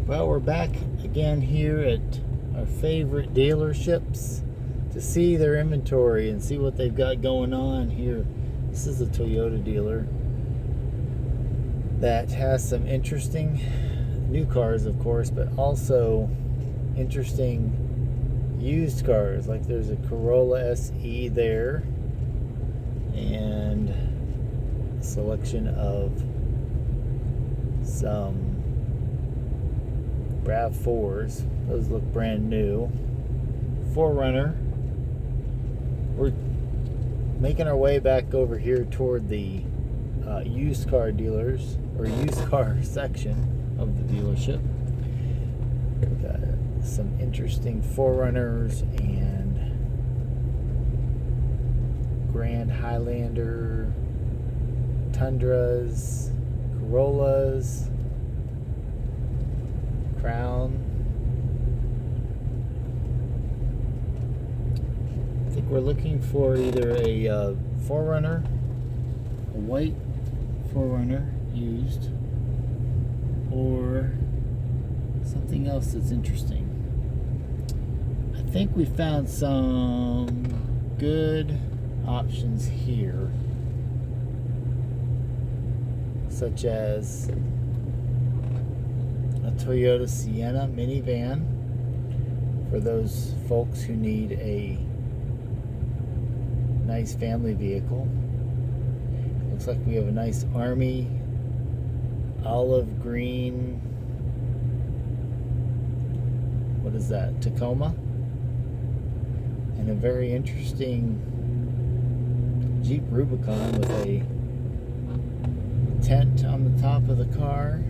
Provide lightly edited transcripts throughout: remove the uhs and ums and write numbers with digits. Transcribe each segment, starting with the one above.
Well, we're back again here at our favorite dealerships to see their inventory and see what they've got going on here. This is a Toyota dealer that has some interesting new cars, of course, but also interesting used cars. Like there's a Corolla SE there and a selection of some RAV4s. Those look brand new. 4runner. We're making our way back over here toward the used car dealers or used car section of the dealership. We've got some interesting 4runners and Grand Highlander, Tundras, Corollas, Crown. I think we're looking for either a 4runner, a white 4runner used, or something else that's interesting. I think we found some good options here, such as a Toyota Sienna minivan for those folks who need a nice family vehicle. Looks like we have a nice army olive green, what is that, Tacoma, and a very interesting Jeep Rubicon with a tent on the top of the car.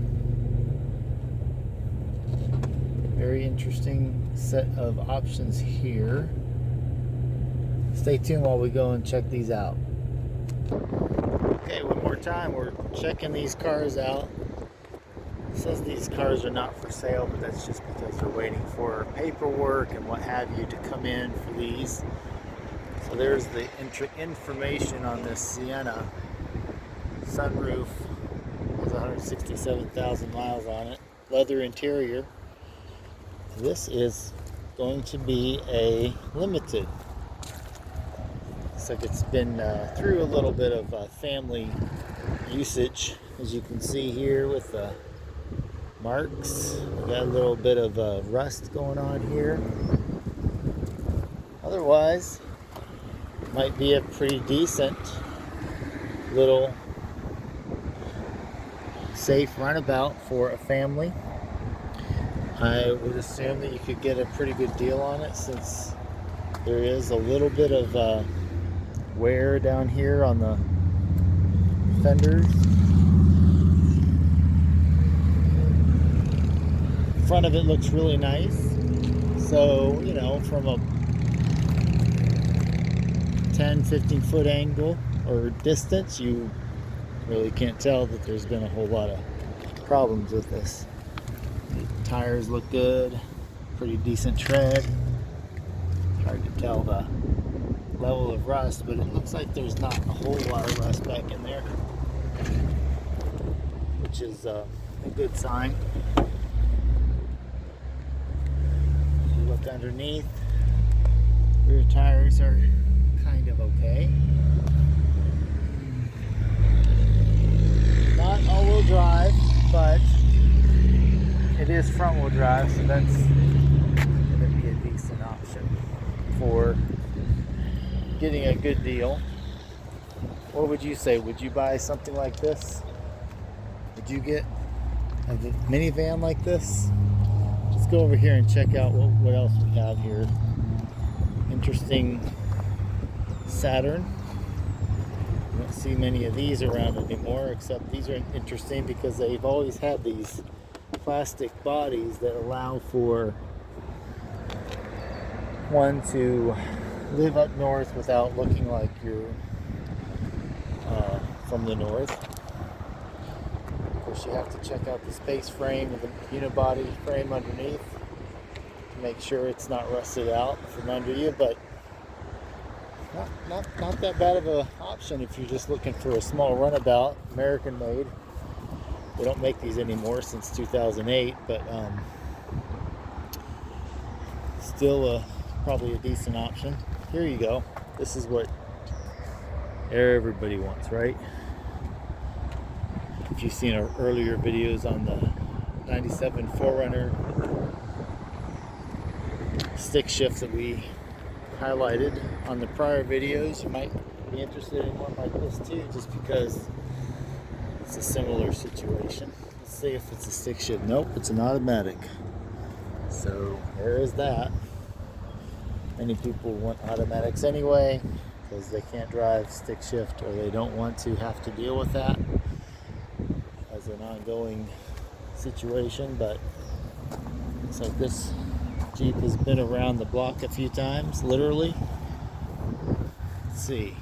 Very interesting set of options here. Stay tuned while we go and check these out. Okay, one more time, we're checking these cars out. It says these cars are not for sale, but that's just because they're waiting for paperwork and what have you to come in for these. So there's the information on this Sienna. Sunroof has 167,000 miles on it. Leather interior. This is going to be a limited. Looks like it's been through a little bit of family usage, as you can see here with the marks. We've got a little bit of rust going on here. Otherwise, might be a pretty decent little safe runabout for a family. I would assume that you could get a pretty good deal on it, since there is a little bit of wear down here on the fenders. Front of it looks really nice. So, you know, from a 10-15 foot angle or distance, you really can't tell that there's been a whole lot of problems with this. The tires look good, pretty decent tread. Hard to tell the level of rust, but it looks like there's not a whole lot of rust back in there, which is a good sign. If you look underneath, rear tires are kind of okay. Not all-wheel drive, but it is front-wheel drive, so that's going to be a decent option for getting a good deal. What would you say? Would you buy something like this? Would you get a minivan like this? Let's go over here and check out what else we have here. Interesting Saturn. I don't see many of these around anymore, except these are interesting because they've always had these plastic bodies that allow for one to live up north without looking like you're from the north. Of course, you have to check out the space frame and the unibody frame underneath to make sure it's not rusted out from under you, but not that bad of an option if you're just looking for a small runabout, American made. They don't make these anymore since 2008, but still probably a decent option. Here you go. This is what everybody wants, right? If you've seen our earlier videos on the 97 4runner stick shift that we highlighted on the prior videos, you might be interested in one like this too, just because it's a similar situation. Let's see if it's a stick shift. Nope, it's an automatic. So there is that. Many people want automatics anyway because they can't drive stick shift, or they don't want to have to deal with that as an ongoing situation. But looks like this Jeep has been around the block a few times, literally. Let's see.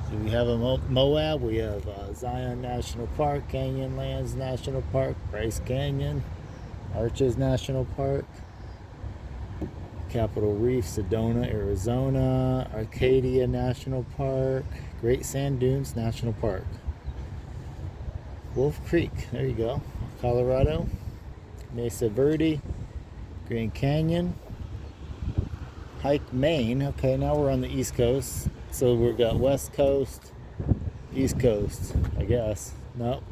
So we have a Moab, we have Zion National Park, Canyonlands National Park, Bryce Canyon, Arches National Park, Capitol Reef, Sedona, Arizona, Arcadia National Park, Great Sand Dunes National Park, Wolf Creek, there you go, Colorado, Mesa Verde, Grand Canyon, Hike, Maine. Okay, now we're on the East Coast. So we've got West Coast, East Coast, I guess. Nope,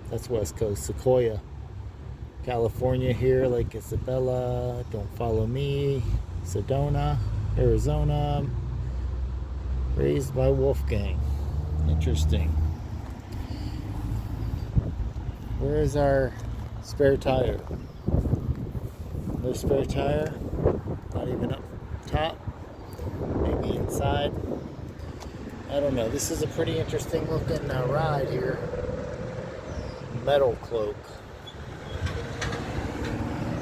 that's West Coast. Sequoia, California here, Lake Isabella, Don't Follow Me, Sedona, Arizona, Raised by Wolfgang. Interesting. Where is our spare tire? No spare tire, not even up top, maybe inside. I don't know. This is a pretty interesting looking ride here. Metal cloak.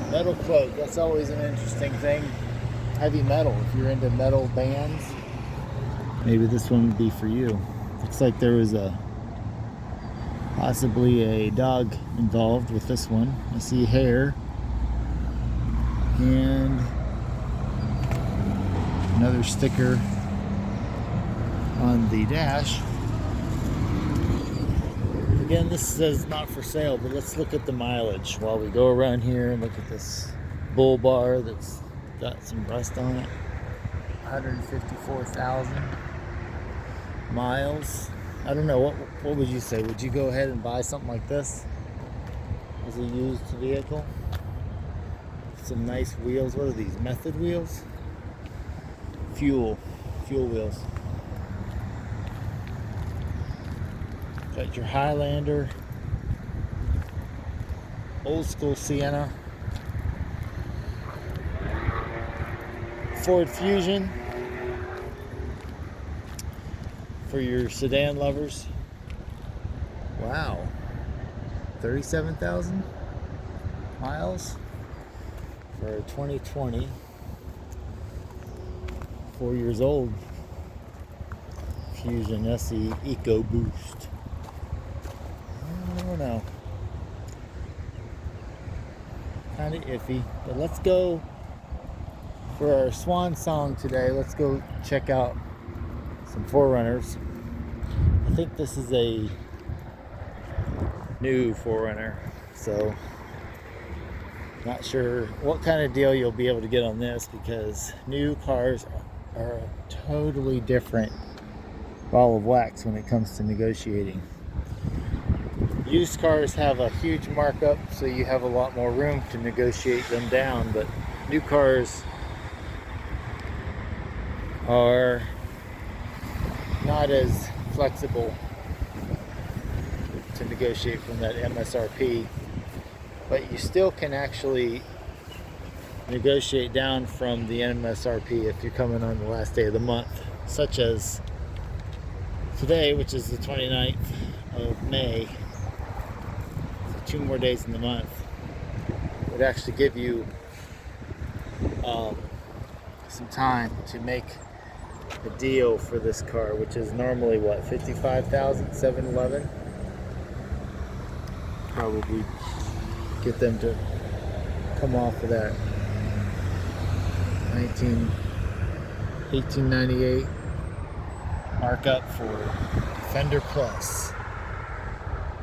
Metal cloak, that's always an interesting thing. Heavy metal, if you're into metal bands, maybe this one would be for you. Looks like there was possibly a dog involved with this one. I see hair and another sticker on the dash. Again, this says not for sale, but let's look at the mileage while we go around here and look at this bull bar that's got some rust on it. 154,000 miles. I don't know, what would you say? Would you go ahead and buy something like this as a used vehicle? Some nice wheels. What are these? Method wheels? Fuel wheels. Got your Highlander, old school Sienna, Ford Fusion for your sedan lovers. Wow, 37,000 miles for 2020. 4 years old. Fusion SE EcoBoost. I don't know. Kind of iffy. But let's go for our swan song today. Let's go check out some 4runners. I think this is a new 4runner, so not sure what kind of deal you'll be able to get on this, because new cars are a totally different ball of wax when it comes to negotiating. Used cars have a huge markup, so you have a lot more room to negotiate them down, but new cars are not as flexible to negotiate from that MSRP, but you still can actually negotiate down from the MSRP if you're coming on the last day of the month, such as today, which is the 29th of May. So 2 more days in the month would actually give you some time to make a deal for this car, which is normally what, 55,000, 711. Probably get them to come off of that 1898 markup for Defender Plus.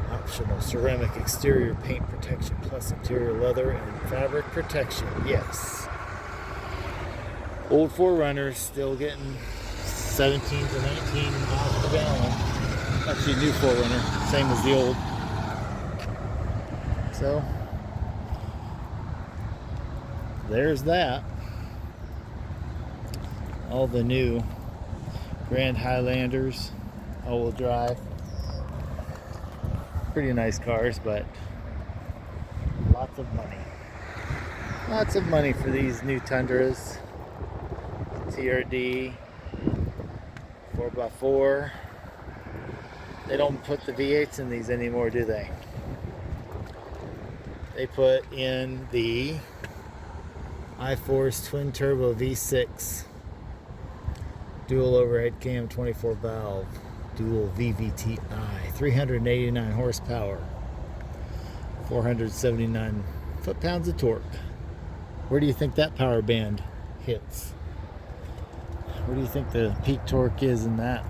Not optional ceramic exterior paint protection plus interior leather and fabric protection. Yes. Old 4Runners still getting 17 to 19 miles per gallon. Actually, new 4Runner, same as the old. So, there's that. All the new Grand Highlanders, all-wheel drive. Pretty nice cars, but lots of money. Lots of money for these new Tundras. TRD 4x4. They don't put the V8s in these anymore, do they? They put in the iForce twin turbo V6 dual overhead cam 24 valve dual VVTi, 389 horsepower, 479 foot-pounds of torque. Where do you think that power band hits? Where do you think the peak torque is in that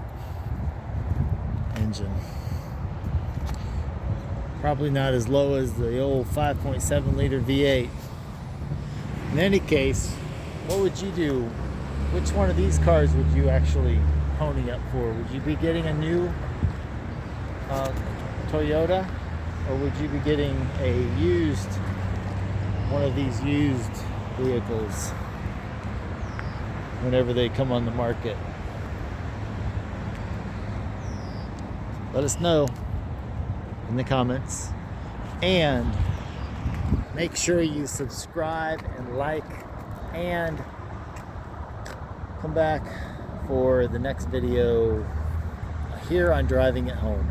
engine? Probably not as low as the old 5.7 liter V8. In any case, what would you do? Which one of these cars would you actually pony up for? Would you be getting a new Toyota, or would you be getting one of these used vehicles whenever they come on the market? Let us know in the comments, and make sure you subscribe and like, and come back for the next video here on Driving at Home.